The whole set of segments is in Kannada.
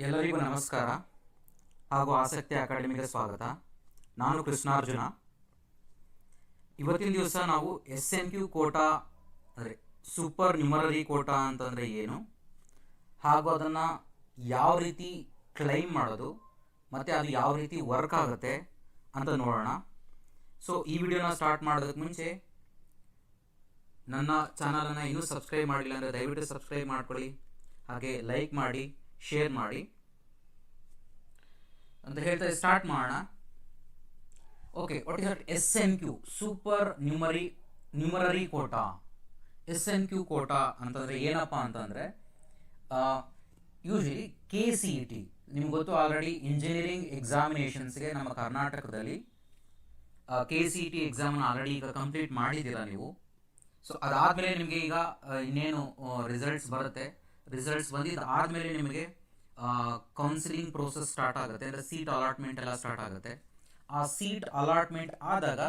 ಎಲ್ಲರಿಗೂ ನಮಸ್ಕಾರ ಹಾಗೂ ಆಸಕ್ತಿ ಅಕಾಡೆಮಿಗೆ ಸ್ವಾಗತ. ನಾನು ಕೃಷ್ಣಾರ್ಜುನ. ಇವತ್ತಿನ ದಿವಸ ನಾವು SNQ ಕೋಟಾ ಅಂದರೆ ಸೂಪರ್ ನ್ಯೂಮರರಿ ಕೋಟಾ ಅಂತಂದರೆ ಏನು, ಹಾಗೂ ಅದನ್ನು ಯಾವ ರೀತಿ ಕ್ಲೈಮ್ ಮಾಡೋದು ಮತ್ತು ಅದು ಯಾವ ರೀತಿ ವರ್ಕ್ ಆಗುತ್ತೆ ಅಂತ ನೋಡೋಣ. ಸೊ ಈ ವಿಡಿಯೋನ ಸ್ಟಾರ್ಟ್ ಮಾಡೋದಕ್ಕೆ ಮುಂಚೆ ನನ್ನ ಚಾನಲನ್ನು ಇನ್ನೂ ಸಬ್ಸ್ಕ್ರೈಬ್ ಮಾಡಿಲ್ಲ ಅಂದರೆ ದಯವಿಟ್ಟು ಸಬ್ಸ್ಕ್ರೈಬ್ ಮಾಡ್ಕೊಳ್ಳಿ, ಹಾಗೆ ಲೈಕ್ ಮಾಡಿ, ಶೇರ್ ಮಾಡಿ ಅಂತ ಹೇಳ್ತಾ ಸ್ಟಾರ್ಟ್ ಮಾಡೋಣ. Okay, what is that SNQ supernumerary quota. SNQ quota ಅಂತಂದರೆ ಏನಪ್ಪ ಅಂತಂದರೆ ಯೂಶಲಿ KCET ನಿಮ್ಗೆ ಗೊತ್ತು ಆಲ್ರೆಡಿ, ಇಂಜಿನಿಯರಿಂಗ್ ಎಕ್ಸಾಮಿನೇಷನ್ಸ್ಗೆ ನಮ್ಮ ಕರ್ನಾಟಕದಲ್ಲಿ KCET ಎಕ್ಸಾಮನ್ನು ಆಲ್ರೆಡಿ ಈಗ ಕಂಪ್ಲೀಟ್ ಮಾಡಿದ್ದೀರಾ ನೀವು. ಸೊ ಅದಾದಮೇಲೆ ನಿಮಗೆ ಈಗ ಇನ್ನೇನು ರಿಸಲ್ಟ್ಸ್ ಬರುತ್ತೆ. ರಿಸಲ್ಟ್ಸ್ ಬಂದಿದ್ದು ಆದಮೇಲೆ ನಿಮಗೆ ಕೌನ್ಸಿಲಿಂಗ್ ಪ್ರೋಸೆಸ್ ಸ್ಟಾರ್ಟ್ ಆಗುತ್ತೆ, ಅಂದರೆ ಸೀಟ್ ಅಲಾಟ್ಮೆಂಟ್ ಎಲ್ಲ ಸ್ಟಾರ್ಟ್ ಆಗುತ್ತೆ. ಆ ಸೀಟ್ ಅಲಾಟ್ಮೆಂಟ್ ಆದಾಗ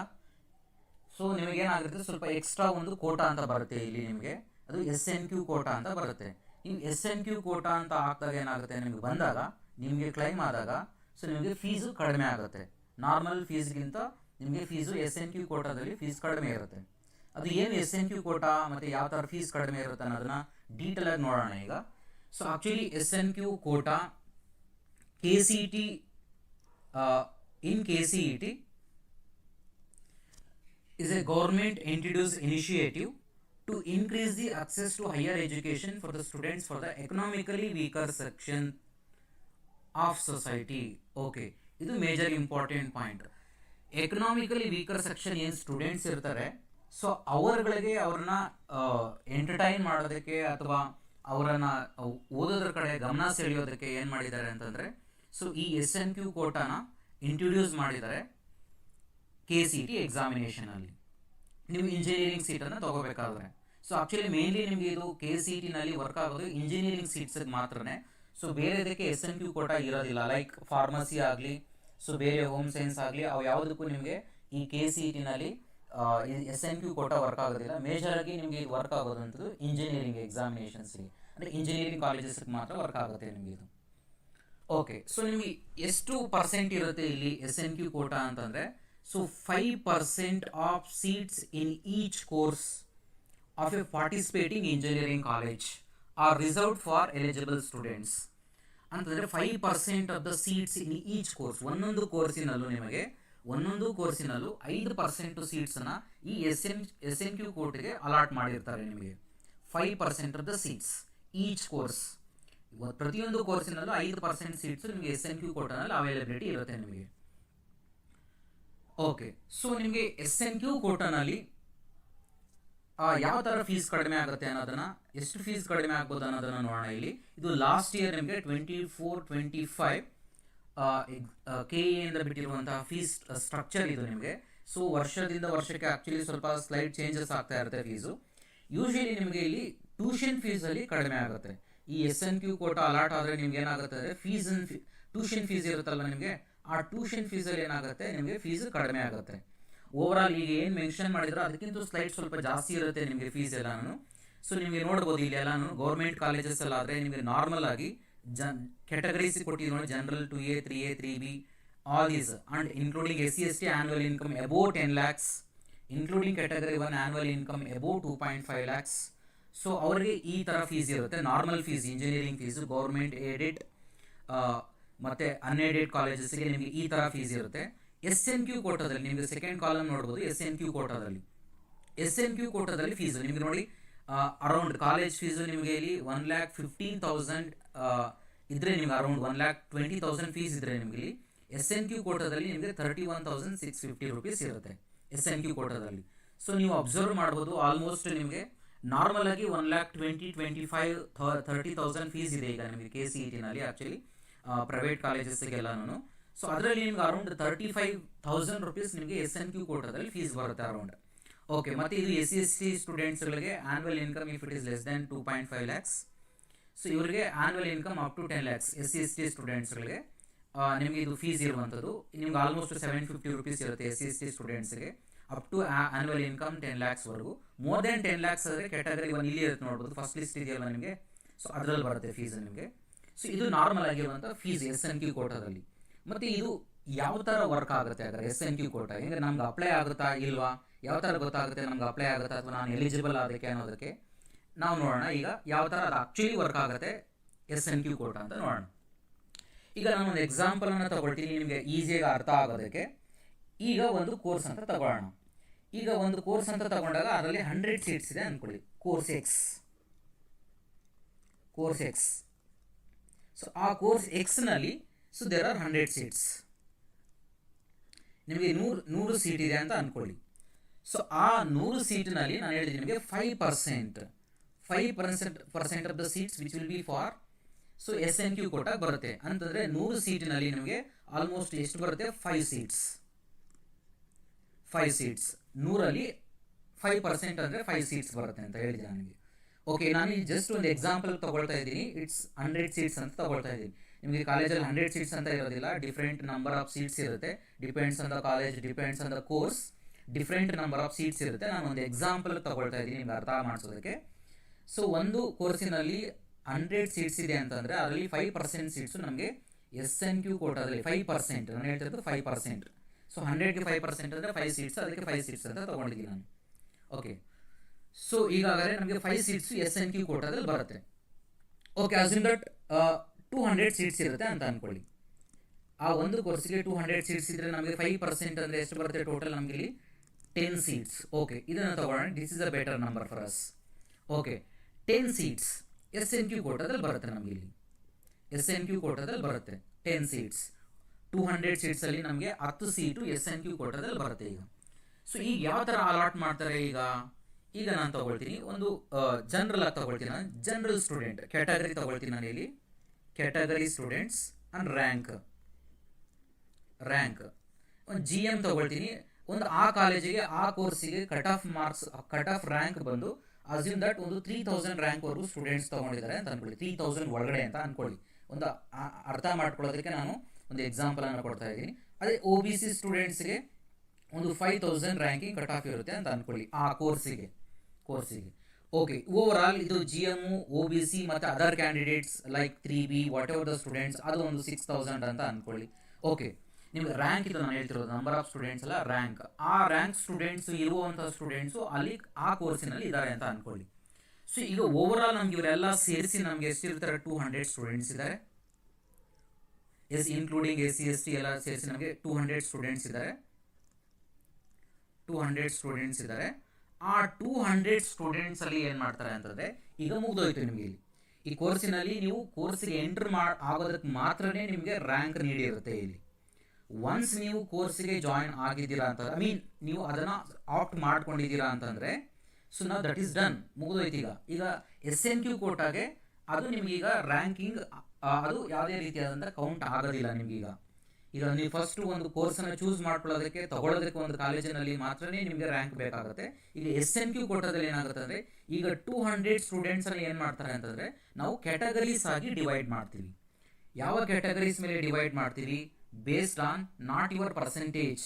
ಸೊ ನಿಮಗೇನಾಗುತ್ತೆ, ಸ್ವಲ್ಪ ಎಕ್ಸ್ಟ್ರಾ ಒಂದು ಕೋಟಾ ಅಂತ ಬರುತ್ತೆ ಇಲ್ಲಿ ನಿಮಗೆ, ಅದು SNQ ಕೋಟಾ ಅಂತ ಬರುತ್ತೆ. ನೀವು SNQ ಕೋಟಾ ಅಂತ ಹಾಕಿದಾಗ ಏನಾಗುತ್ತೆ, ನಿಮಗೆ ಬಂದಾಗ ನಿಮಗೆ ಕ್ಲೈಮ್ ಆದಾಗ ಸೊ ನಿಮಗೆ ಫೀಸು ಕಡಿಮೆ ಆಗುತ್ತೆ. ನಾರ್ಮಲ್ ಫೀಸ್ಗಿಂತ ನಿಮಗೆ ಫೀಸು SNQ ಕೋಟಾದಲ್ಲಿ ಫೀಸ್ ಕಡಿಮೆ ಇರುತ್ತೆ. ಅದು ಏನು SNQ ಕೋಟಾ ಮತ್ತು ಯಾವ ಥರ ಫೀಸ್ ಕಡಿಮೆ ಇರುತ್ತೆ ಅನ್ನೋದನ್ನ ಡೀಟೇಲಾಗಿ ನೋಡೋಣ ಈಗ. So actually SNQ quota KCET in KCET is a government introduced initiative to increase the access to higher education for the students for the economically weaker section of society. Okay, ಇದು major important point. Economically weaker section ಏನು ಸ್ಟೂಡೆಂಟ್ಸ್ ಇರ್ತಾರೆ, ಸೊ ಅವ್ರಗಳಿಗೆ ಅವ್ರನ್ನ ಎಂಟರ್ಟೈನ್ ಮಾಡೋದಕ್ಕೆ ಅಥವಾ ಅವರನ್ನು ಓದೋದ್ರ ಕಡೆ ಗಮನ ಸೆಳೆಯೋದಕ್ಕೆ ಏನು ಮಾಡಿದ್ದಾರೆ ಅಂತಂದರೆ, ಸೊ ಈ SNQ ಕೋಟಾನ ಇಂಟ್ರೊಡ್ಯೂಸ್ ಮಾಡಿದ್ದಾರೆ KCET ಎಕ್ಸಾಮಿನೇಷನಲ್ಲಿ. ನೀವು ಇಂಜಿನಿಯರಿಂಗ್ ಸೀಟನ್ನು ತೊಗೋಬೇಕಾದ್ರೆ, ಸೊ ಆ್ಯಕ್ಚುಲಿ ಮೇನ್ಲಿ ನಿಮಗೆ ಇದು KCETನಲ್ಲಿ ವರ್ಕ್ ಆಗೋದು ಇಂಜಿನಿಯರಿಂಗ್ ಸೀಟ್ಸಿಗೆ ಮಾತ್ರನೇ. ಸೊ ಬೇರೆ ಇದಕ್ಕೆ SNQ ಕೋಟಾ ಇರೋದಿಲ್ಲ. ಲೈಕ್ ಫಾರ್ಮಸಿ ಆಗಲಿ, ಸೊ ಬೇರೆ ಹೋಮ್ ಸೈನ್ಸ್ ಆಗಲಿ, ಅವು ಯಾವುದಕ್ಕೂ ನಿಮಗೆ ಈ KCETನಲ್ಲಿ SNQ ಕೋಟಾ ವರ್ಕ್ ಆಗೋದಿಲ್ಲ. ಮೇಜರಾಗಿ ನಿಮಗೆ ಇದು ವರ್ಕ್ ಆಗೋದಂಥದ್ದು ಇಂಜಿನಿಯರಿಂಗ್ ಎಕ್ಸಾಮಿನೇಷನ್ಸ್ಗೆ, ಅಂದರೆ ಇಂಜಿನಿಯರಿಂಗ್ ಕಾಲೇಜಸ್ಗೆ ಮಾತ್ರ ವರ್ಕ್ ಆಗುತ್ತೆ ನಿಮಗೆ ಇದು. ಓಕೆ, ಸೊ ನಿಮಗೆ ಎಷ್ಟು ಪರ್ಸೆಂಟ್ ಇರುತ್ತೆ ಇಲ್ಲಿ SNQ ಕೋಟಾ ಅಂತಂದರೆ, so 5% of seats in each course of a participating engineering college are reserved for eligible students ಅಂತಂದರೆ 5% of the seats in each course. ಒಂದೊಂದು ಕೋರ್ಸಿನಲ್ಲೂ 5% ಸೀಟ್ಸನ್ನು ಈ SNQ ಕೋರ್ಟ್ಗೆ ಅಲಾಟ್ ಮಾಡಿರ್ತಾರೆ ನಿಮಗೆ. 5% of the seats each course. ಪ್ರತಿಯೊಂದು ಕೋರ್ಸಿನಲ್ಲೂ 5% ಸೀಟ್ಸು ನಿಮಗೆ SNQ ಕೋಟಾನಲ್ಲಿ ಅವೈಲಬಿಲಿಟಿ ಇರುತ್ತೆ ನಿಮಗೆ. ಓಕೆ, ಸೊ ನಿಮಗೆ SNQ ಕೋಟಾನಲ್ಲಿ ಯಾವ ಥರ ಫೀಸ್ ಕಡಿಮೆ ಆಗುತ್ತೆ ಅನ್ನೋದನ್ನು, ಎಷ್ಟು ಫೀಸ್ ಕಡಿಮೆ ಆಗ್ಬೋದು ಅನ್ನೋದನ್ನು ನೋಡೋಣ ಇಲ್ಲಿ. ಇದು ಲಾಸ್ಟ್ ಇಯರ್ ನಿಮಗೆ 24-25 KE ಇಂದ ಬಿಟ್ಟಿರುವಂತಹ ಫೀಸ್ ಸ್ಟ್ರಕ್ಚರ್ ಇದು ನಿಮಗೆ. ಸೊ ವರ್ಷದಿಂದ ವರ್ಷಕ್ಕೆ ಆ್ಯಕ್ಚುಲಿ ಸ್ವಲ್ಪ ಸ್ಲೈಡ್ ಚೇಂಜಸ್ ಆಗ್ತಾ ಇರುತ್ತೆ ಫೀಸು. ಯೂಶಲಿ ನಿಮಗೆ ಇಲ್ಲಿ ಟ್ಯೂಷನ್ ಫೀಸಲ್ಲಿ ಕಡಿಮೆ ಆಗುತ್ತೆ. ಈ SNQ ಕೋಟಾ ಅಲಾಟ್ ಆದರೆ ನಿಮ್ಗೆ ಏನಾಗುತ್ತೆ ಅಂದರೆ ಟ್ಯೂಷನ್ ಫೀಸ್ ಇರುತ್ತಲ್ಲ ನಿಮಗೆ, ಆ ಟ್ಯೂಷನ್ ಫೀಸಲ್ಲಿ ಏನಾಗುತ್ತೆ ನಿಮಗೆ ಫೀಸ್ ಕಡಿಮೆ ಆಗುತ್ತೆ. ಓವರಾಲ್ ಈಗ ಏನು ಮೆನ್ಷನ್ ಮಾಡಿದ್ರು ಅದಕ್ಕಿಂತ ಸ್ಲೈಡ್ ಸ್ವಲ್ಪ ಜಾಸ್ತಿ ಇರುತ್ತೆ ನಿಮಗೆ ಫೀಸ್ ಎಲ್ಲಾನು. ಸೊ ನಿಮಗೆ ನೋಡ್ಬೋದು ಇಲ್ಲಿ ಎಲ್ಲಾನು ಗೌರ್ಮೆಂಟ್ ಕಾಲೇಜಸ್ ಎಲ್ಲ ಆದರೆ ನಿಮಗೆ ನಾರ್ಮಲ್ ಆಗಿ ಕ್ಯಾಟಗರೀಸ್ ಕೊಟ್ಟಿದ್ದು ನೋಡಿ, general 2A, 3A, 3B, all these and including SC/ST annual income above 10 lakhs, including category 1 annual income above 2.5 lakhs. So ಅವರಿಗೆ ಈ ಥರ ಫೀಸ್ ಇರುತ್ತೆ. Normal fees engineering fees government aided ಮತ್ತು ಅನ್ಏಡೆಡ್ ಕಾಲೇಜಸ್ಗೆ ನಿಮಗೆ ಈ ಥರ ಫೀಸ್ ಇರುತ್ತೆ. SNQ ಕೋಟಾದಲ್ಲಿ ನಿಮಗೆ ಸೆಕೆಂಡ್ ಕಾಲಮ್ ನೋಡ್ಬೋದು. SNQ ಕೋಟಾದಲ್ಲಿ ಫೀಸು ನಿಮಗೆ ನೋಡಿ ಅರೌಂಡ್ ಕಾಲೇಜ್ ಫೀಸು ನಿಮಗೆ ಇಲ್ಲಿ 1,15,000 ಇದ್ದರೆ ನಿಮಗೆ ಅರೌಂಡ್ 1,20,000 ಫೀಸ್ ಇದ್ದರೆ ನಿಮಗೆ ಇಲ್ಲಿ SNQ ಕೋಟಾದಲ್ಲಿ ನಿಮಗೆ 31,650 ರೂಪೀಸ್ ಇರುತ್ತೆ SNQ ಕೋಟಾದಲ್ಲಿ. ಸೊ ನೀವು ಅಬ್ಸರ್ವ್ ಮಾಡ್ಬೋದು, ಆಲ್ಮೋಸ್ಟ್ ನಿಮಗೆ ನಾರ್ಮಲ್ ಆಗಿ 1,20,000-25,000 ಫೀಸ್ ಇದೆ ಈಗ ನಿಮಗೆ KCETನಲ್ಲಿ ಆ್ಯಕ್ಚುಲಿ ಪ್ರೈವೇಟ್ ಕಾಲೇಜಸ್ಗೆಲ್ಲನೂ. ಸೊ ಅದರಲ್ಲಿ ನಿಮ್ಗೆ ಅರೌಂಡ್ 35,000 ರೂಪೀಸ್ ನಿಮಗೆ SNQ ಕೋಟಾದಲ್ಲಿ ಫೀಸ್ ಬರುತ್ತೆ ಅರೌಂಡ್. ಓಕೆ, ಮತ್ತು ಇದು SC/ST ಸ್ಟೂಡೆಂಟ್ಸ್ಗಳಿಗೆ annual income if it is less than 2.5 lakhs. So ಇವರಿಗೆ annual income up to 10 lakhs SC/ST ಸ್ಟೂಡೆಂಟ್ಸ್ಗಳಿಗೆ ನಿಮಗೆ ಇದು ಫೀಸ್ ಇರುವಂಥದ್ದು. ನಿಮ್ಗೆ ಆಲ್ಮೋಸ್ಟ್ 750 ರೂಪೀಸ್ ಇರುತ್ತೆ SC/ST ಸ್ಟೂಡೆಂಟ್ಸ್ಗೆ. Up to annual income 10 lakhs ವರೆಗೂ. ಮೋರ್ ದೆನ್ 10 lakhs ಆದರೆ ಕ್ಯಾಟಗರಿ 1 ಇಲ್ಲಿ ಇರುತ್ತೆ ನೋಡ್ಬೋದು, ಫಸ್ಟ್ ಲಿಸ್ಟ್ ಇದೆಯಲ್ಲ ನಿಮಗೆ, ಸೊ ಅದರಲ್ಲಿ ಬರುತ್ತೆ ಫೀಸ್ ನಿಮಗೆ. ಸೊ ಇದು ನಾರ್ಮಲ್ ಆಗಿರುವಂಥ ಫೀಸ್ SNQ ಕೋಟಾದಲ್ಲಿ. ಮತ್ತು ಇದು ಯಾವ ಥರ ವರ್ಕ್ ಆಗುತ್ತೆ ಹಾಗಾದ್ರೆ SNQ ಕೋಟಾ ಹೆಂಗೆ ನಮ್ಗೆ ಅಪ್ಲೈ ಆಗುತ್ತಾ ಇಲ್ವಾ, ಯಾವ ಥರ ಗೊತ್ತಾಗುತ್ತೆ ನಮ್ಗೆ ಅಪ್ಲೈ ಆಗುತ್ತಾ ಅಥವಾ ನಾನು ಎಲಿಜಿಬಲ್ ಅದಕ್ಕೆ ಅನ್ನೋದಕ್ಕೆ ನಾವು ನೋಡೋಣ. ಈಗ ಯಾವ ಥರ ಅದು ಆ್ಯಕ್ಚುಲಿ ವರ್ಕ್ ಆಗುತ್ತೆ SNQ ಕೋಟಾ ಅಂತ ನೋಡೋಣ. ಈಗ ನಾನು ಒಂದು ಎಕ್ಸಾಂಪಲನ್ನು ತಗೊಳ್ತೀನಿ ನಿಮಗೆ ಈಸಿಯಾಗಿ ಅರ್ಥ ಆಗೋದಕ್ಕೆ. ಈಗ ಒಂದು ಕೋರ್ಸ್ ಅಂತ ತಗೊಳ್ಳೋಣ. ಈಗ ಒಂದು ಕೋರ್ಸ್ ಅಂತ ತಗೊಂಡಾಗ ಅದರಲ್ಲಿ 100 ಸೀಟ್ಸ್ ಇದೆ ಅಂದ್ಕೊಳ್ಳಿ, ಕೋರ್ಸ್ ಎಕ್ಸ್. ಸೊ ಆ ಕೋರ್ಸ್ ಎಕ್ಸ್ನಲ್ಲಿ ಸೊ ದೇರ್ ಆರ್ 100 ಸೀಟ್ಸ್. ನಿಮಗೆ 100 ಸೀಟ್ ಇದೆ ಅಂತ ಅಂದ್ಕೊಳ್ಳಿ. ಸೊ ಆ 100 ಸೀಟ್ನಲ್ಲಿ ನಾನು ಹೇಳಿದ್ದೀನಿ ನಿಮಗೆ 5% of the seats which will be for so SNQ quota ಬರುತ್ತೆ. ಅಂತಂದರೆ 100 ಸೀಟಿನಲ್ಲಿ ನಿಮಗೆ ಆಲ್ಮೋಸ್ಟ್ ಎಷ್ಟು ಬರುತ್ತೆ, 5 ಸೀಟ್ಸ್. 100ರಲ್ಲಿ 5% ಅಂದರೆ 5 ಸೀಟ್ಸ್ ಬರುತ್ತೆ ಅಂತ ಹೇಳಿದೆ ನನಗೆ. ಓಕೆ, ನಾನು ಜಸ್ಟ್ ಒಂದು ಎಕ್ಸಾಂಪಲ್ ತಗೊಳ್ತಾ ಇದ್ದೀನಿ. ಇಟ್ಸ್ 100 ಸೀಟ್ಸ್ ಅಂತ ತಗೊಳ್ತಾ ಇದ್ದೀನಿ. ನಿಮಗೆ ಕಾಲೇಜಲ್ಲಿ 100 ಸೀಟ್ಸ್ ಅಂತ ಇರೋದಿಲ್ಲ, ಡಿಫ್ರೆಂಟ್ ನಂಬರ್ ಆಫ್ ಸೀಟ್ಸ್ ಇರುತ್ತೆ. Depends on the college, depends on the course, different number of seats ಇರುತ್ತೆ. ನಾನು ಒಂದು ಎಕ್ಸಾಂಪಲ್ ತಗೊಳ್ತಾ ಇದ್ದೀನಿ ನಿಮ್ಗೆ ಅರ್ಥ ಮಾಡಿಸೋದಕ್ಕೆ. ಸೊ ಒಂದು ಕೋರ್ಸಿನಲ್ಲಿ 100 ಸೀಟ್ಸ್ ಇದೆ ಅಂತಂದರೆ ಅದರಲ್ಲಿ 5% ಸೀಟ್ಸು ನಮಗೆ SNQ ಕೋಟಾದಲ್ಲಿ 5%, ನಾನು ಹೇಳ್ತಿರೋದು 5%. ಸೊ 100ಗೆ 5% ಅಂದರೆ 5 ಸೀಟ್ಸ್, ಅದಕ್ಕೆ 5 ಸೀಟ್ಸ್ ಅಂತ ತೊಗೊಂಡಿದ್ದೀನಿ ನಾನು. ಓಕೆ, ಸೊ ಈಗಾಗಲೇ ನಮಗೆ 5 ಸೀಟ್ಸು SNQ ಕೋಟಾದಲ್ಲಿ ಬರುತ್ತೆ. ಓಕೆ, ಅಸ್ಯೂಮ್ ದಟ್ 200 ಸೀಟ್ಸ್ ಇರುತ್ತೆ ಅಂತ ಅಂದ್ಕೊಳ್ಳಿ. ಆ ಒಂದು ಕೋರ್ಸಿಗೆ 200 ಸೀಟ್ಸ್ ಇದ್ದರೆ ನಮಗೆ 5% ಅಂದರೆ ಎಷ್ಟು ಬರುತ್ತೆ ಟೋಟಲ್ ನಮಗೆ ಇಲ್ಲಿ 10 ಸೀಟ್ಸ್. ಓಕೆ, ಇದನ್ನು ತಗೊಳ್ಳೋಣ. This is a better number for us. Okay, 10 seats SNQ ಕೋಟಾದಲ್ಲಿ ಬರುತ್ತೆ. ನಮಗೆ ಇಲ್ಲಿ SNQ ಕೋಟಾದಲ್ಲಿ ಬರುತ್ತೆ 10 ಸೀಟ್ಸ್. 200 ಸೀಟ್ಸಲ್ಲಿ ನಮಗೆ 10 ಸೀಟು SNQ ಕೋಟಾದಲ್ಲಿ ಬರುತ್ತೆ. ಈಗ ಸೊ ಈಗ ಯಾವ ಥರ ಅಲಾಟ್ ಮಾಡ್ತಾರೆ, ಈಗ ನಾನು ತಗೊಳ್ತೀನಿ ಒಂದು ಜನರಲ್ ಆಗಿ ತಗೊಳ್ತೀನಿ. ನಾನು ಜನರಲ್ ಸ್ಟೂಡೆಂಟ್ ಕ್ಯಾಟಗರಿ ತಗೊಳ್ತೀನಿ. ನಾನು ಇಲ್ಲಿ ಕ್ಯಾಟಗರಿ ಸ್ಟೂಡೆಂಟ್ಸ್ ಆ್ಯಂಡ್ ರ್ಯಾಂಕ್ ಒಂದು GM ತಗೊಳ್ತೀನಿ. ಒಂದು ಆ ಕಾಲೇಜಿಗೆ ಆ ಕೋರ್ಸಿಗೆ ಕಟ್ ಆಫ್ ರ್ಯಾಂಕ್ ಬಂದು ಅಸ್ಯೂಮ್ ದಟ್ ಒಂದು 3000 ರ್ಯಾಂಕ್ವರೆಗೂ ಸ್ಟೂಡೆಂಟ್ಸ್ ತೊಗೊಂಡಿದ್ದಾರೆ ಅಂತ ಅಂದ್ಕೊಳ್ಳಿ. 3000 ಒಳಗಡೆ ಅಂತ ಅಂದ್ಕೊಳ್ಳಿ. ಒಂದು ಅರ್ಥ ಮಾಡ್ಕೊಳ್ಳೋದಕ್ಕೆ ನಾನು ಒಂದು ಎಕ್ಸಾಂಪಲನ್ನು ಕೊಡ್ತಾ ಇದ್ದೀನಿ. ಅದೇ OBC ಸ್ಟೂಡೆಂಟ್ಸ್ಗೆ ಒಂದು 5000 ರ್ಯಾಂಕಿಂಗ್ ಕಟ್ ಆಫ್ ಇರುತ್ತೆ ಅಂತ ಅಂದ್ಕೊಳ್ಳಿ ಆ ಕೋರ್ಸಿಗೆ. ಓಕೆ, ಓವರ್ ಆಲ್ ಇದು GM, OBC ಮತ್ತು other candidates like 3B what ever the students ಅದು ಒಂದು 6000 ಅಂತ ಅಂದ್ಕೊಳ್ಳಿ. ಓಕೆ, ನಿಮ್ಗೆ ರ್ಯಾಂಕ್ ಇದು ನಾನು ಹೇಳ್ತಿರೋದು ನಂಬರ್ ಆಫ್ ಸ್ಟೂಡೆಂಟ್ಸ್ ಅಲ್ಲ, ರ್ಯಾಂಕ್. ಆ ರ್ಯಾಂಕ್ ಸ್ಟೂಡೆಂಟ್ಸ್ ಇರುವಂಥ ಸ್ಟೂಡೆಂಟ್ಸು ಅಲ್ಲಿ ಆ ಕೋರ್ಸಿನಲ್ಲಿ ಇದ್ದಾರೆ ಅಂತ ಅಂದ್ಕೊಳ್ಳಿ. ಸೊ ಈಗ ಓವರ್ ಆಲ್ ನಮ್ಗೆ ಇವರೆಲ್ಲ ಸೇರಿಸಿ ನಮಗೆ ಎಷ್ಟಿರ್ತಾರೆ, 200 ಸ್ಟೂಡೆಂಟ್ಸ್ ಇದ್ದಾರೆ. ಇನ್ಕ್ಲೂಡಿಂಗ್ SC ST ಎಲ್ಲ ಸೇರಿಸಿ ನಮಗೆ 200 ಸ್ಟೂಡೆಂಟ್ಸ್ ಇದ್ದಾರೆ. ಆ 200 ಸ್ಟೂಡೆಂಟ್ಸಲ್ಲಿ ಏನು ಮಾಡ್ತಾರೆ ಅಂತಂದರೆ, ಈಗ ಮುಗಿದೋಯ್ತು ನಿಮಗೆ ಇಲ್ಲಿ ಈ ಕೋರ್ಸಿನಲ್ಲಿ ನೀವು ಕೋರ್ಸಿಗೆ ಎಂಟ್ರ್ ಆಗೋದಕ್ಕೆ ಮಾತ್ರನೇ ನಿಮಗೆ ರ್ಯಾಂಕ್ ನೀಡಿರುತ್ತೆ. ಇಲ್ಲಿ ಒನ್ಸ್ ನೀವು ಕೋರ್ಸಿಗೆ ಜಾಯಿನ್ ಆಗಿದ್ದೀರಾ ಅಂತ ಮೀನ್ ನೀವು ಅದನ್ನು ಆಪ್ಟ್ ಮಾಡ್ಕೊಂಡಿದ್ದೀರಾ ಅಂತಂದರೆ ಸೊ ನಾವು ದಟ್ ಈಸ್ ಡನ್, ಮುಗಿದೋಯ್ತು. ಈಗ SNQ ಕೋಟಾಗೆ ಅದು ನಿಮಗೀಗ ರ್ಯಾಂಕಿಂಗ್ ಅದು ಯಾವುದೇ ರೀತಿಯಾದಂಥ ಕೌಂಟ್ ಆಗೋದಿಲ್ಲ ನಿಮಗೀಗ. ಈಗ ನೀವು ಫಸ್ಟು ಒಂದು ಕೋರ್ಸನ್ನು ಚೂಸ್ ಮಾಡ್ಕೊಳ್ಳೋದಕ್ಕೆ ತಗೊಳ್ಳೋದಕ್ಕೆ ಒಂದು ಕಾಲೇಜಿನಲ್ಲಿ ಮಾತ್ರನೇ ನಿಮಗೆ ರ್ಯಾಂಕ್ ಬೇಕಾಗುತ್ತೆ. ಈಗ SNQ ಕೋಟಾದಲ್ಲಿ ಏನಾಗುತ್ತೆ ಅಂದರೆ ಈಗ 200 ಸ್ಟೂಡೆಂಟ್ಸನ್ನು ಏನು ಮಾಡ್ತಾರೆ ಅಂತಂದರೆ ನಾವು ಕ್ಯಾಟಗರೀಸ್ ಆಗಿ ಡಿವೈಡ್ ಮಾಡ್ತೀವಿ. ಯಾವ ಕ್ಯಾಟಗರೀಸ್ ಮೇಲೆ ಡಿವೈಡ್ ಮಾಡ್ತೀವಿ, based on not your percentage,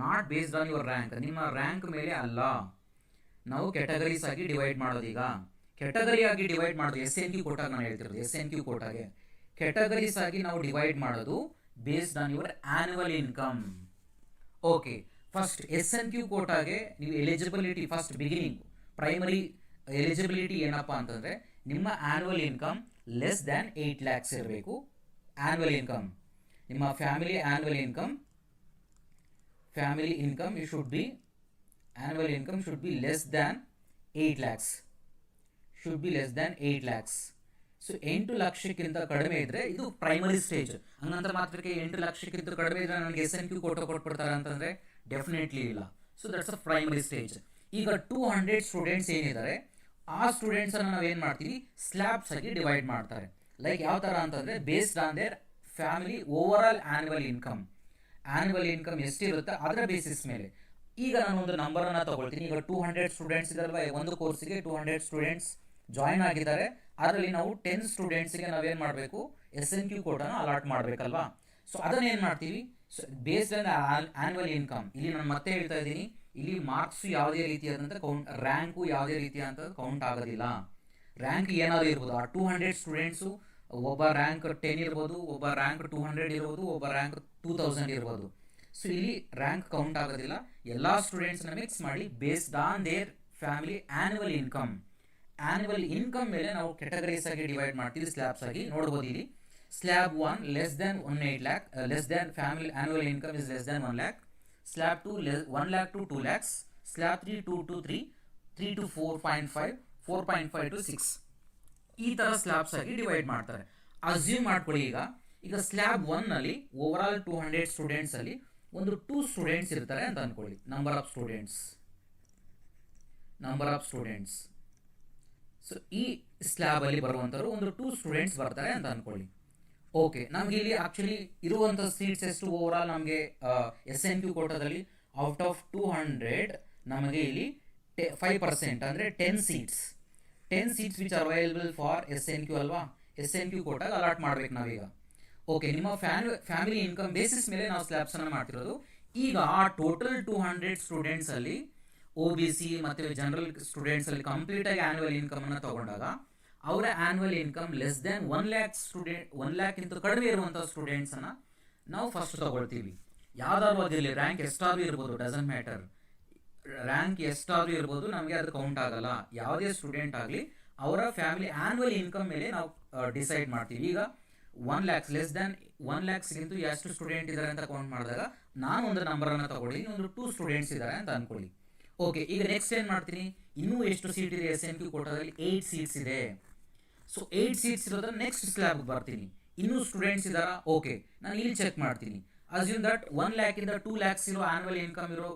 not based on your rank, ನಿಮ್ಮ ರ್ಯಾಂಕ್ ಮೇಲೆ ಅಲ್ಲ. ನಾವು ಕ್ಯಾಟಗರೀಸ್ ಆಗಿ ಡಿವೈಡ್ ಮಾಡೋದು. ಈಗ ಕ್ಯಾಟಗರಿ ಆಗಿ ಡಿವೈಡ್ ಮಾಡೋದು SNQ ಕೋಟಾಗೆ ನಾನು ಹೇಳ್ತಿರೋದು. SNQ ಕೋಟಾಗೆ ಕ್ಯಾಟಗರೀಸ್ ಆಗಿ ನಾವು ಡಿವೈಡ್ ಮಾಡೋದು based on your annual income. Okay, first SNQ ಕೋಟಾಗೆ ನೀವು eligibility first beginning primary eligibility ಏನಪ್ಪ ಅಂತಂದರೆ ನಿಮ್ಮ annual income less than 8 lakhs ಇರಬೇಕು. ಆ್ಯನ್ಯುವಲ್ ಇನ್ಕಮ್ ನಿಮ್ಮ family annual income you should be annual income should be less than 8 lakhs. So 8 ಲಕ್ಷಕ್ಕಿಂತ ಕಡಿಮೆ ಇದ್ದರೆ ಇದು ಪ್ರೈಮರಿ ಸ್ಟೇಜ್. ಹಂಗಂತ ಮಾತ್ರಕ್ಕೆ 8 ಲಕ್ಷಕ್ಕಿಂತ ಕಡಿಮೆ ಇದ್ದರೆ ನನಗೆ SNQ ಕೋಟಾ ಕೊಟ್ಬಿಡ್ತಾರೆ ಅಂತಂದರೆ ಡೆಫಿನೆಟ್ಲಿ ಇಲ್ಲ. So that's a primary stage. ಈಗ 200 ಸ್ಟೂಡೆಂಟ್ಸ್ ಏನಿದ್ದಾರೆ ಆ ಸ್ಟೂಡೆಂಟ್ಸನ್ನು ನಾವೇನು ಮಾಡ್ತೀವಿ, ಸ್ಲ್ಯಾಬ್ಸ್ ಆಗಿ ಡಿವೈಡ್ ಮಾಡ್ತಾರೆ. ಲೈಕ್ ಯಾವ ಥರ ಅಂತಂದರೆ based on their family overall annual income ಎಷ್ಟಿರುತ್ತೆ ಅದರ ಬೇಸಿಸ್ ಮೇಲೆ. ಈಗ ನಾನು ಒಂದು ನಂಬರನ್ನು ತಗೊಳ್ತೀನಿ. ಈಗ 200 ಸ್ಟೂಡೆಂಟ್ಸ್ ಇದಾರಲ್ವ, ಒಂದು ಕೋರ್ಸಿಗೆ 200 ಸ್ಟೂಡೆಂಟ್ಸ್ ಜಾಯಿನ್ ಆಗಿದ್ದಾರೆ. ಅದರಲ್ಲಿ ನಾವು 10 ಸ್ಟೂಡೆಂಟ್ಸ್ಗೆ ನಾವೇನು ಮಾಡಬೇಕು, SNQ ಕೋಟಾನ ಅಲಾಟ್ ಮಾಡಬೇಕಲ್ವಾ. ಸೊ ಅದನ್ನು ಏನು ಮಾಡ್ತೀವಿ, so based on annual income. ಇಲ್ಲಿ ನಾನು ಮತ್ತೆ ಹೇಳ್ತಾ ಇದ್ದೀನಿ, ಇಲ್ಲಿ ಮಾರ್ಕ್ಸು ಯಾವುದೇ ರೀತಿಯಾದಂಥ ರ್ಯಾಂಕು ಯಾವುದೇ ರೀತಿಯಾದಂಥ ಕೌಂಟ್ ಆಗೋದಿಲ್ಲ. ರ್ಯಾಂಕ್ ಏನಾದರೂ ಇರ್ಬೋದು. ಆ 200 ಸ್ಟೂಡೆಂಟ್ಸು ಒಬ್ಬ ರ್ಯಾಂಕ್ 10 ಇರ್ಬೋದು, ಒಬ್ಬ ರ್ಯಾಂಕ್ 200 ಇರ್ಬೋದು, ಒಬ್ಬ ರ್ಯಾಂಕ್ 2000 ಇರ್ಬೋದು. ಸೊ ಇಲ್ಲಿ ರ್ಯಾಂಕ್ ಕೌಂಟ್ ಆಗೋದಿಲ್ಲ, ಎಲ್ಲ ಸ್ಟೂಡೆಂಟ್ಸ್ನ ಮಿಕ್ಸ್ ಮಾಡಿ based on their family annual income ಮೇಲೆ ನಾವು ಕೆಟಗರೀಸ್ ಆಗಿ ಡಿವೈಡ್ ಮಾಡ್ತೀವಿ, ಸ್ಲ್ಯಾಬ್ಸ್ ಆಗಿ ನೋಡ್ಬೋದು. ಇಲ್ಲಿ slab 1 less than 18 lakh, less than family annual income is less then 1 lakh. Slab 2 1 lakh to 2 lakhs. Slab 3 2 to 3, 3 to 4.5, 4.5 to 6. ಈ ಥರ ಸ್ಲ್ಯಾಬ್ಸ್ ಆಗಿ ಡಿವೈಡ್ ಮಾಡ್ತಾರೆ. ಅಸ್ಯೂಮ್ ಮಾಡ್ಕೊಳ್ಳಿ, ಈಗ ಸ್ಲ್ಯಾಬ್ 1ನಲ್ಲಿ ಓವರ್ ಆಲ್ 200 ಸ್ಟೂಡೆಂಟ್ಸ್ ಅಲ್ಲಿ ಒಂದು 2 ಸ್ಟೂಡೆಂಟ್ಸ್ ಇರ್ತಾರೆ ಅಂತ ಅನ್ಕೊಳ್ಳಿ. Number of students. ಸೊ ಈ ಸ್ಲ್ಯಾಬ್ ಅಲ್ಲಿ ಬರುವಂಥವ್ರು ಒಂದು 2 ಸ್ಟೂಡೆಂಟ್ಸ್ ಬರ್ತಾರೆ ಅಂತ ಅನ್ಕೊಳ್ಳಿ. ಓಕೆ, ನಮ್ಗೆ ಇಲ್ಲಿ ಆಕ್ಚುಲಿ ಇರುವಂಥ ಸೀಟ್ಸ್ ಎಷ್ಟು ಓವರ್ ಆಲ್ ನಮಗೆ SNQ ಕೋಟಾದಲ್ಲಿ ಔಟ್ ಆಫ್ 200 ನಮಗೆ ಇಲ್ಲಿ 5% ಅಂದರೆ 10 seats which are available for SNQ ಅಲ್ವಾ. SNQ ಕೋಟಾಗ ಅಲಾಟ್ ಮಾಡ್ಬೇಕು ನಾವೀಗ. ಓಕೆ, ನಿಮ್ಮ ಫ್ಯಾಮಿಲಿ ಇನ್ಕಮ್ ಬೇಸಿಸ್ ಮೇಲೆ ನಾವು ಸ್ಲ್ಯಾಬ್ಸ್ ಅನ್ನು ಮಾಡ್ತಿರೋದು. ಈಗ ಆ ಟೋಟಲ್ 200 ಸ್ಟೂಡೆಂಟ್ಸ್ ಅಲ್ಲಿ OBC ಮತ್ತು ಜನರಲ್ ಸ್ಟೂಡೆಂಟ್ಸ್ ಅಲ್ಲಿ ಕಂಪ್ಲೀಟ್ ಆಗಿ ಆನ್ಯುವಲ್ ಇನ್ಕಮ್ ಅನ್ನು ತಗೊಂಡಾಗ ಅವರ annual income less than 1 lakh 1 lakh ಇಂತ ಕಡಿಮೆ ಇರುವಂಥ ಸ್ಟೂಡೆಂಟ್ಸ್ ಅನ್ನ ನಾವು ಫಸ್ಟ್ ತಗೊಳ್ತೀವಿ. ಯಾವ್ದಾದ್ರು ಅದಿರಲಿ, ರ್ಯಾಂಕ್ ಎಷ್ಟಾದ್ರೂ ಇರ್ಬೋದು, ಡಸಂಟ್ ಮ್ಯಾಟರ್. ರ್ಯಾಂಕ್ ಎಷ್ಟಾದ್ರೂ ಇರ್ಬೋದು, ನಮಗೆ ಅದು ಕೌಂಟ್ ಆಗಲ್ಲ. ಯಾವುದೇ ಸ್ಟೂಡೆಂಟ್ ಆಗಲಿ ಅವರ ಫ್ಯಾಮಿಲಿ ಆನ್ಯುವಲ್ ಇನ್ಕಮ್ ಮೇಲೆ ನಾವು ಡಿಸೈಡ್ ಮಾಡ್ತೀವಿ. ಈಗ 1 lakhs ಲೆಸ್ ದೆನ್ 1 lakhsಗಿಂತ ಎಷ್ಟು ಸ್ಟೂಡೆಂಟ್ ಇದ್ದಾರೆ ಅಂತ ಕೌಂಟ್ ಮಾಡಿದಾಗ ನಾನು ಒಂದು ನಂಬರನ್ನು ತಗೊಳ್ಳಿ, ಒಂದು 2 ಸ್ಟೂಡೆಂಟ್ಸ್ ಇದ್ದಾರೆ ಅಂತ ಅನ್ಕೊಳ್ಳಿ. ಓಕೆ, ಈಗ ನೆಕ್ಸ್ಟ್ ಏನು ಮಾಡ್ತೀನಿ, ಇನ್ನೂ ಎಷ್ಟು ಸೀಟ್ ಇದೆ SNQ ಕೋಟಾದಲ್ಲಿ? 8 ಸೀಟ್ಸ್ ಇದೆ. ಸೊ 8 ಸೀಟ್ಸ್ ಇರೋದ್ರೆ ನೆಕ್ಸ್ಟ್ ಸ್ಲ್ಯಾಬ್ಗೆ ಬರ್ತೀನಿ. ಇನ್ನೂ ಸ್ಟೂಡೆಂಟ್ಸ್ ಇದ್ದಾರಾ? ಓಕೆ, ನಾನು ಇಲ್ಲಿ ಚೆಕ್ ಮಾಡ್ತೀನಿ. ಅಸ್ಯೂಮ್ ದಟ್ 1 lakh ಇಂದ 2 lakhs ಇರೋ ಆನ್ಯುವಲ್ ಇನ್ಕಮ್ ಇರೋ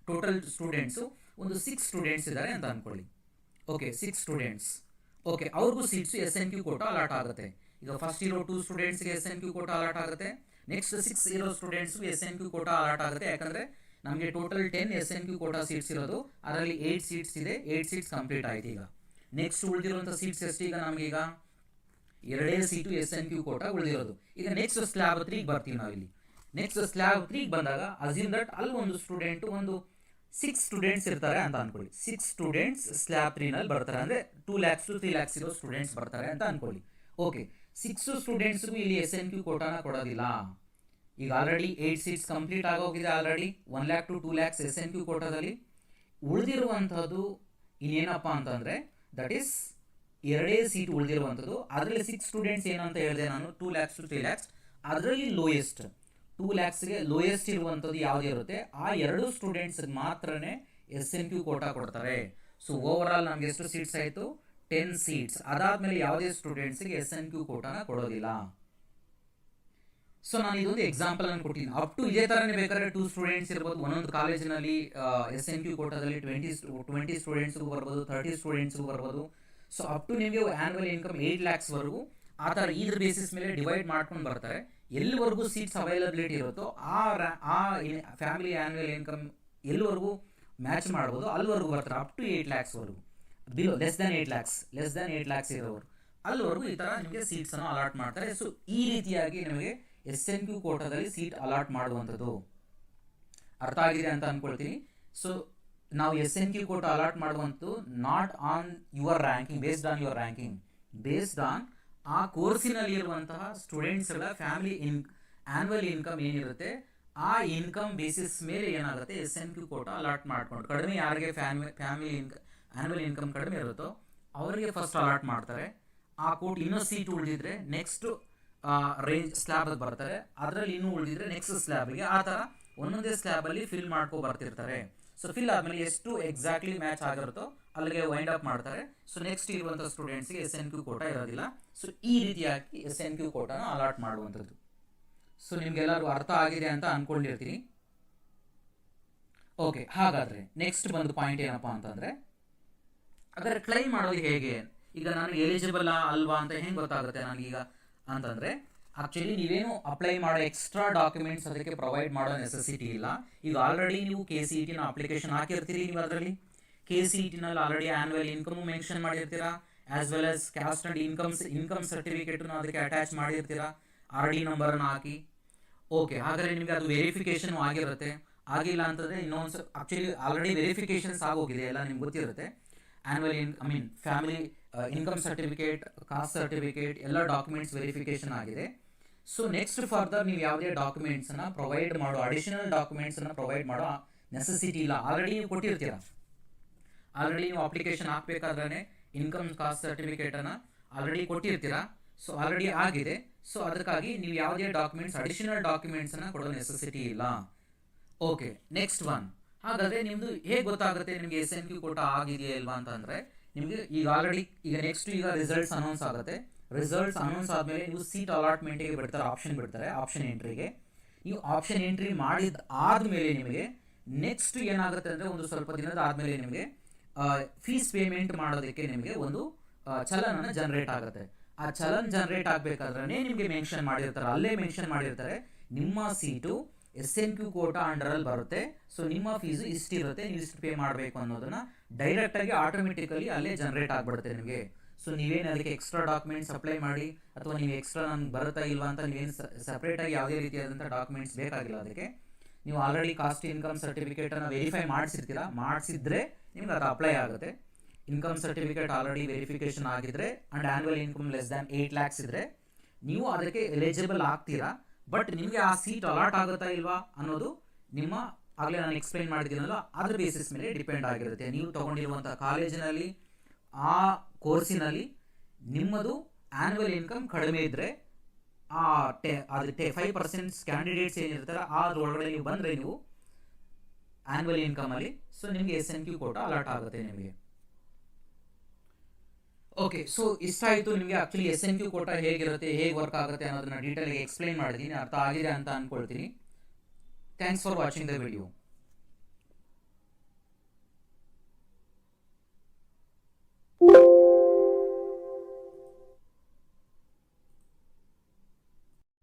ಟೋಟಲ್ ಸ್ಟೂಡೆಂಟ್ಸು ಒಂದು 6 ಸ್ಟೂಡೆಂಟ್ಸ್ ಇದ್ದಾರೆ ಅಂತ ಅನ್ಕೊಳ್ಳಿ. Okay, 6 students. ಓಕೆ, ಅವ್ರಿಗೂ ಸೀಟ್ಸು SNQ ಕೋಟಾ ಅಲಾಟ್ ಆಗುತ್ತೆ. ಈಗ ಫಸ್ಟ್ ಇರೋ 2 ಸ್ಟೂಡೆಂಟ್ಸ್ಗೆ SNQ ಕೋಟಾ ಅಲಾಟ್ ಆಗುತ್ತೆ. ನೆಕ್ಸ್ಟ್ 6 ಇರೋ ಸ್ಟೂಡೆಂಟ್ಸ್ಗೂ SNQ ಕೋಟಾ ಅಲಾಟ್ ಆಗುತ್ತೆ. ಯಾಕಂದರೆ ನಮಗೆ ಟೋಟಲ್ 10 SNQ ಕೋಟಾ ಸೀಟ್ಸ್ ಇರೋದು, ಅದರಲ್ಲಿ 8 ಸೀಟ್ಸ್ ಇದೆ. 8 ಸೀಟ್ಸ್ ಕಂಪ್ಲೀಟ್ ಆಯ್ತು. ಈಗ ನೆಕ್ಸ್ಟ್ ಉಳಿದಿರುವಂಥ ಸೀಟ್ಸ್ ಎಷ್ಟು? ಈಗ ನಮಗೀಗ 2 ಸೀಟು SNQ ಕೋಟಾ ಉಳಿದಿರೋದು. ಈಗ ನೆಕ್ಸ್ಟ್ ಸ್ಲ್ಯಾಬ್ 3ಗೆ ಬರ್ತೀವಿ ನಾವಿಲ್ಲಿ. ನೆಕ್ಸ್ಟ್ ಸ್ಲ್ಯಾಬ್ 3ಗೆ ಬಂದಾಗ ಅಸ್ಯೂಮ್ ದಟ್ ಅಲ್ಲಿ ಒಂದು ಸ್ಟೂಡೆಂಟು ಒಂದು 6 ಸ್ಟೂಡೆಂಟ್ಸ್ ಇರ್ತಾರೆ ಅಂತ ಅನ್ಕೊಳ್ಳಿ. 6 ಸ್ಟೂಡೆಂಟ್ಸ್ ಸ್ಲ್ಯಾಬ್ 3ನಲ್ಲಿ ಬರ್ತಾರೆ, ಅಂದರೆ 2 lakhs to 3 lakhs ಇರೋ ಸ್ಟೂಡೆಂಟ್ಸ್ ಬರ್ತಾರೆ ಅಂತ ಅನ್ಕೊಳ್ಳಿ. ಓಕೆ, 6 ಸ್ಟೂಡೆಂಟ್ಸ್ಗೂ ಇಲ್ಲಿ SNQ ಕೋಟಾನ ಕೊಡೋದಿಲ್ಲ. ಈಗ ಆಲ್ರೆಡಿ 8 ಸೀಟ್ಸ್ ಕಂಪ್ಲೀಟ್ ಆಗೋಗಿದೆ. Already 1 lakh to 2 lakhs SNQ ಕೋಟಾದಲ್ಲಿ ಉಳಿದಿರುವಂಥದ್ದು ಇನ್ನೇನಪ್ಪ ಅಂತಂದರೆ ದಟ್ ಈಸ್ 2 ಸೀಟ್ ಉಳಿದಿರುವಂಥದ್ದು. ಅದರಲ್ಲಿ 6 ಸ್ಟೂಡೆಂಟ್ಸ್ ಏನಂತ ಹೇಳಿದೆ ನಾನು, 2 lakhs to 3 lakhs. ಅದರಲ್ಲಿ ಲೋಯೆಸ್ಟ್ 2 lakhsಗೆ ಲೋಯೆಸ್ಟ್ ಇರುವಂಥದ್ದು ಯಾವುದೇ ಇರುತ್ತೆ, ಆ 2 ಸ್ಟೂಡೆಂಟ್ಸ್ಗೆ ಮಾತ್ರನೇ SNQ ಕೋಟಾ ಕೊಡ್ತಾರೆ. ಸೊ ಓವರ್ ಆಲ್ ನಮಗೆ ಎಷ್ಟು ಸೀಟ್ಸ್ ಆಯಿತು? 10 ಸೀಟ್ಸ್. ಅದಾದಮೇಲೆ ಯಾವುದೇ ಸ್ಟೂಡೆಂಟ್ಸ್ಗೆ SNQ ಕೋಟಾನ ಕೊಡೋದಿಲ್ಲ. ಸೊ ನಾನು ಇದೊಂದು ಎಕ್ಸಾಂಪಲ್ ಅನ್ನು ಕೊಟ್ಟಿದ್ದೀನಿ. ಅಪ್ ಟು ಇದೇ ಥರನೇ ಬೇಕಾದ್ರೆ 2 ಸ್ಟೂಡೆಂಟ್ಸ್ ಇರ್ಬೋದು. ಒಂದೊಂದು ಕಾಲೇಜಿನಲ್ಲಿ SNQ ಕೋಟಾದಲ್ಲಿ 20 ಸ್ಟೂಡೆಂಟ್ಸ್ಗೂ ಬರ್ಬೋದು, 30 ಸ್ಟೂಡೆಂಟ್ಸ್ಗೂ ಬರ್ಬೋದು. ಸೊ ಅಪ್ ಟು ನಿಮಗೆ ಆ್ಯನ್ಯುವಲ್ ಇನ್ಕಮ್ 8 lakhsವರೆಗೂ ಆ ಥರ ಇದ್ರ ಬೇಸಿಸ್ ಮೇಲೆ ಡಿವೈಡ್ ಮಾಡ್ಕೊಂಡು ಬರ್ತಾರೆ. ಎಲ್ಲಿವರೆಗೂ ಸೀಟ್ಸ್ ಅವೈಲಬಿಲಿಟಿ ಇರುತ್ತೋ ಆ ಫ್ಯಾಮಿಲಿ ಆ್ಯನ್ಯುವಲ್ ಇನ್ಕಮ್ ಎಲ್ಲಿವರೆಗೂ ಮ್ಯಾಚ್ ಮಾಡ್ಬೋದು ಅಲ್ಲಿವರೆಗೂ ಬರ್ತಾರೆ. ಅಪ್ ಟು 8 lakhsವರೆಗೂ. ಬಿಲೋ ಲೆಸ್ ದೆನ್ 8 lakhs ಇರೋರು ಅಲ್ಲಿವರೆಗೂ ಈ ಥರ ನಿಮಗೆ ಸೀಟ್ಸನ್ನು ಅಲಾಟ್ ಮಾಡ್ತಾರೆ. ಸೊ ಈ ರೀತಿಯಾಗಿ ನಿಮಗೆ SNQ ಕೋಟಾದಲ್ಲಿ ಸೀಟ್ ಅಲಾಟ್ ಮಾಡುವಂಥದ್ದು ಅರ್ಥ ಆಗಿದೆ ಅಂತ ಅಂದ್ಕೊಳ್ತೀನಿ. ಸೊ ನಾವು SNQ ಕೋಟಾ ಅಲಾಟ್ ಮಾಡುವಂಥದ್ದು not on your ranking, based on ಆ ಕೋರ್ಸಿನಲ್ಲಿ ಇರುವಂತಹ ಸ್ಟೂಡೆಂಟ್ಸ್ಗಳ ಫ್ಯಾಮಿಲಿ ಆ್ಯನ್ಯುವಲ್ ಇನ್ಕಮ್ ಏನಿರುತ್ತೆ ಆ ಇನ್ಕಮ್ ಬೇಸಿಸ್ ಮೇಲೆ ಏನಾಗುತ್ತೆ SNQ ಕೋಟಾ ಅಲಾಟ್ ಮಾಡ್ಕೊಂಡು, ಕಡಿಮೆ ಯಾರಿಗೆ ಫ್ಯಾಮಿಲಿ ಆ್ಯನ್ಯುವಲ್ ಇನ್ಕಮ್ ಕಡಿಮೆ ಇರುತ್ತೋ ಅವರಿಗೆ ಫಸ್ಟ್ ಅಲಾಟ್ ಮಾಡ್ತಾರೆ. ಆ ಕೋಟ್ ಇನ್ನೂ ಸೀಟ್ ಉಳಿದಿದ್ರೆ ನೆಕ್ಸ್ಟ್ ರೇಂಜ್ ಸ್ಲ್ಯಾಬ್ಗೆ ಬರ್ತಾರೆ. ಅದರಲ್ಲಿ ಇನ್ನೂ ಉಳಿದಿದ್ರೆ ನೆಕ್ಸ್ಟ್ ಸ್ಲ್ಯಾಬ್ಗೆ, ಆ ಥರ ಒಂದೊಂದೇ ಸ್ಲ್ಯಾಬಲ್ಲಿ ಫಿಲ್ ಮಾಡ್ಕೊ ಬರ್ತಿರ್ತಾರೆ. ಸೊ ಫಿಲ್ ಆದಮೇಲೆ ಎಷ್ಟು ಎಕ್ಸಾಕ್ಟ್ಲಿ ಮ್ಯಾಚ್ ಆಗಿರುತ್ತೋ ಅಲ್ಲಿಗೆ ವೈಂಡ್ ಅಪ್ ಮಾಡ್ತಾರೆ. ಸೊ ನೆಕ್ಸ್ಟ್ ಇರುವಂಥ ಸ್ಟೂಡೆಂಟ್ಸ್ಗೆ SNQ ಕೋಟಾ ಇರೋದಿಲ್ಲ. ಸೊ ಈ ರೀತಿಯಾಗಿ SNQ ಕೋಟಾನ ಅಲಾಟ್ ಮಾಡುವಂಥದ್ದು. ಸೊ ನಿಮ್ಗೆಲ್ಲರೂ ಅರ್ಥ ಆಗಿದೆ ಅಂತ ಅಂದ್ಕೊಂಡಿರ್ತೀನಿ. ಓಕೆ, ಹಾಗಾದರೆ ನೆಕ್ಸ್ಟ್ ಬಂದು ಪಾಯಿಂಟ್ ಏನಪ್ಪ ಅಂತಂದರೆ, ಹಾಗಾದರೆ ಕ್ಲೈಮ್ ಮಾಡೋದು ಹೇಗೆ? ಈಗ ನಾನು ಎಲಿಜಿಬಲ್ ಅಲ್ವಾ ಅಂತ ಹೆಂಗೆ ಗೊತ್ತಾಗುತ್ತೆ ನನಗೀಗ ಅಂತಂದರೆ, ಆ್ಯಕ್ಚುಲಿ ನೀವೇನು ಅಪ್ಲೈ ಮಾಡೋ ಎಕ್ಸ್ಟ್ರಾ ಡಾಕ್ಯುಮೆಂಟ್ಸ್ ಅದಕ್ಕೆ ಪ್ರೊವೈಡ್ ಮಾಡೋ ನೆಸೆಸಿಟಿ ಇಲ್ಲ. ಈಗ ಆಲ್ರೆಡಿ ನೀವು KCET ಅಪ್ಲಿಕೇಶನ್ ಹಾಕಿರ್ತೀರಿ. ನೀವು ಅದರಲ್ಲಿ KCET already annual income mention ಮಾಡಿರ್ತೀರಾ, as well as caste and income ಸರ್ಟಿಫಿಕೇಟನ್ನು ಅದಕ್ಕೆ ಅಟ್ಯಾಚ್ ಮಾಡಿರ್ತೀರಾ, RD ನಂಬರನ್ನು ಹಾಕಿ. ಓಕೆ, ಹಾಗಾದರೆ ನಿಮಗೆ ಅದು ವೆರಿಫಿಕೇಷನ್ ಆಗಿರುತ್ತೆ. ಆಗಿಲ್ಲ ಅಂತಂದರೆ ಇನ್ನೊಂದು ಆ್ಯಕ್ಚುಲಿ ಆಲ್ರೆಡಿ ವೆರಿಫಿಕೇಷನ್ಸ್ ಆಗೋಗಿದೆ ಎಲ್ಲ ನಿಮ್ಗೆ ಗೊತ್ತಿರುತ್ತೆ. Annual family income certificate, caste certificate ಎಲ್ಲ ಡಾಕ್ಯುಮೆಂಟ್ಸ್ ವೆರಿಫಿಕೇಷನ್ ಆಗಿದೆ. ಸೊ ನೆಕ್ಸ್ಟ್ ಫರ್ದರ್ ನೀವು ಯಾವುದೇ ಡಾಕ್ಯುಮೆಂಟ್ಸನ್ನು ಪ್ರೊವೈಡ್ ಮಾಡೋ, ಅಡಿಷನಲ್ ಡಾಕ್ಯುಮೆಂಟ್ಸನ್ನು ಪ್ರೊವೈಡ್ ಮಾಡೋ ನೆಸೆಸಿಟಿ ಇಲ್ಲ. ಆಲ್ರೆಡಿ ನೀವು ಕೊಟ್ಟಿರ್ತೀರ. ಆಲ್ರೆಡಿ ನೀವು ಅಪ್ಲಿಕೇಶನ್ ಹಾಕಬೇಕಾದ್ರೆ ಇನ್ಕಮ್ ಕಾಸ್ಟ್ ಸರ್ಟಿಫಿಕೇಟನ್ನು ಆಲ್ರೆಡಿ ಕೊಟ್ಟಿರ್ತೀರಾ. ಸೊ ಆಲ್ರೆಡಿ ಆಗಿದೆ. ಸೊ ಅದಕ್ಕಾಗಿ ನೀವು ಯಾವುದೇ ಡಾಕ್ಯುಮೆಂಟ್ಸ್, ಅಡಿಷನಲ್ ಡಾಕ್ಯುಮೆಂಟ್ಸನ್ನು ಕೊಡೋ ನೆಸೆಸಿಟಿ ಇಲ್ಲ. Okay, next one. ಹಾಗಾದರೆ ನಿಮ್ಮದು ಹೇಗೆ ಗೊತ್ತಾಗುತ್ತೆ ನಿಮಗೆ SNQ ಕೋಟಾ ಆಗಿದೆಯಾ ಇಲ್ವಾ ಅಂತಂದರೆ, ನಿಮಗೆ ಈಗ ಆಲ್ರೆಡಿ ಈಗ ರಿಸಲ್ಟ್ಸ್ ಅನೌನ್ಸ್ ಆಗುತ್ತೆ. ರಿಸಲ್ಟ್ಸ್ ಅನೌನ್ಸ್ ಆದಮೇಲೆ ನೀವು ಸೀಟ್ ಅಲಾಟ್ಮೆಂಟಿಗೆ ಬಿಡ್ತಾರೆ, ಆಪ್ಷನ್ ಎಂಟ್ರಿಗೆ. ನೀವು ಆಪ್ಷನ್ ಎಂಟ್ರಿ ಮಾಡಿದ ಆದಮೇಲೆ ನಿಮಗೆ ನೆಕ್ಸ್ಟ್ ಏನಾಗುತ್ತೆ ಅಂದರೆ, ಒಂದು ಸ್ವಲ್ಪ ದಿನದ ಆದಮೇಲೆ ನಿಮಗೆ ಫೀಸ್ ಪೇಮೆಂಟ್ ಮಾಡೋದಕ್ಕೆ ನಿಮಗೆ ಒಂದು ಚಲನನ ಜನರೇಟ್ ಆಗುತ್ತೆ. ಆ ಚಲನ್ ಜನರೇಟ್ ಆಗಬೇಕಾದ್ರೆ ನಿಮಗೆ ಮೆನ್ಷನ್ ಮಾಡಿರ್ತಾರೆ, ಅಲ್ಲೇ ಮೆನ್ಷನ್ ಮಾಡಿರ್ತಾರೆ ನಿಮ್ಮ ಸೀಟು SNQ ಕೋಟಾ ಅಂಡರಲ್ಲಿ ಬರುತ್ತೆ. ಸೊ ನಿಮ್ಮ ಫೀಸು ಇಷ್ಟಿರುತ್ತೆ, ನೀವು ಇಷ್ಟು ಪೇ ಮಾಡಬೇಕು ಅನ್ನೋದನ್ನ ಡೈರೆಕ್ಟಾಗಿ ಆಟೋಮೆಟಿಕಲಿ ಅಲ್ಲೇ ಜನರೇಟ್ ಆಗಿಬಿಡುತ್ತೆ ನಿಮಗೆ. ಸೊ ನೀವೇನು ಅದಕ್ಕೆ ಎಕ್ಸ್ಟ್ರಾ ಡಾಕ್ಯುಮೆಂಟ್ಸ್ ಅಪ್ಲೈ ಮಾಡಿ, ಅಥವಾ ನೀವು ಎಕ್ಸ್ಟ್ರಾ ನನಗೆ ಬರುತ್ತಾ ಇಲ್ವಾ ಅಂತ ನೀವೇನು ಸಪ್ರೇಟಾಗಿ ಯಾವುದೇ ರೀತಿಯಾದಂಥ ಡಾಕ್ಯುಮೆಂಟ್ಸ್ ಬೇಕಾಗಿಲ್ಲ. ಅದಕ್ಕೆ ನೀವು ಆಲ್ರೆಡಿ ಕಾಸ್ಟ್ ಇನ್ಕಮ್ ಸರ್ಟಿಫಿಕೇಟನ್ನು ವೆರಿಫೈ ಮಾಡಿಸಿದ್ರೆ ನಿಮ್ಗೆ ಅದು ಅಪ್ಲೈ ಆಗುತ್ತೆ. ಇನ್ಕಮ್ ಸರ್ಟಿಫಿಕೇಟ್ ಆಲ್ರೆಡಿ ವೆರಿಫಿಕೇಷನ್ ಆಗಿದ್ರೆ and annual income less than 8 lakhs ಇದ್ದರೆ ನೀವು ಅದಕ್ಕೆ ಎಲಿಜಿಬಲ್ ಆಗ್ತೀರಾ. ಬಟ್ ನಿಮಗೆ ಆ ಸೀಟ್ ಅಲಾಟ್ ಆಗುತ್ತಾ ಇಲ್ವಾ ಅನ್ನೋದು ನಿಮ್ಮ ಆಗಲೇ ನಾನು ಎಕ್ಸ್ಪ್ಲೈನ್ ಮಾಡಿದ್ದೀನಲ್ಲ, ಅದ್ರ ಬೇಸಿಸ್ ಮೇಲೆ ಡಿಪೆಂಡ್ ಆಗಿರುತ್ತೆ. ನೀವು ತೊಗೊಂಡಿರುವಂಥ ಕಾಲೇಜಿನಲ್ಲಿ, ಆ ಕೋರ್ಸಿನಲ್ಲಿ ನಿಮ್ಮದು ಆ್ಯನ್ಯುವಲ್ ಇನ್ಕಮ್ ಕಡಿಮೆ ಇದ್ದರೆ, ಅದು 5% ಕ್ಯಾಂಡಿಡೇಟ್ಸ್ ಏನಿರ್ತಾರೆ ಅದರೊಳಗಡೆ ನೀವು ಬಂದರೆ ನೀವು ಆ್ಯನ್ಯುವಲ್ ಇನ್ಕಮಲ್ಲಿ, ಸೊ ನಿಮಗೆ SNQ ಕೋಟಾ ಅಲಾಟ್ ಆಗುತ್ತೆ ನಿಮಗೆ. ಓಕೆ, ಸೊ ಇಷ್ಟ ಆಯಿತು ನಿಮಗೆ ಆ್ಯಕ್ಚುಲಿ SNQ ಕೋಟಾ ಹೇಗಿರುತ್ತೆ, ಹೇಗೆ ವರ್ಕ್ ಆಗುತ್ತೆ ಅನ್ನೋದನ್ನ ಡೀಟೇಲಾಗಿ ಎಕ್ಸ್ಪ್ಲೈನ್ ಮಾಡಿದ್ದೀನಿ. ಅರ್ಥ ಆಗಿದೆ ಅಂತ ಅಂದ್ಕೊಳ್ತೀನಿ. Thanks for watching the video.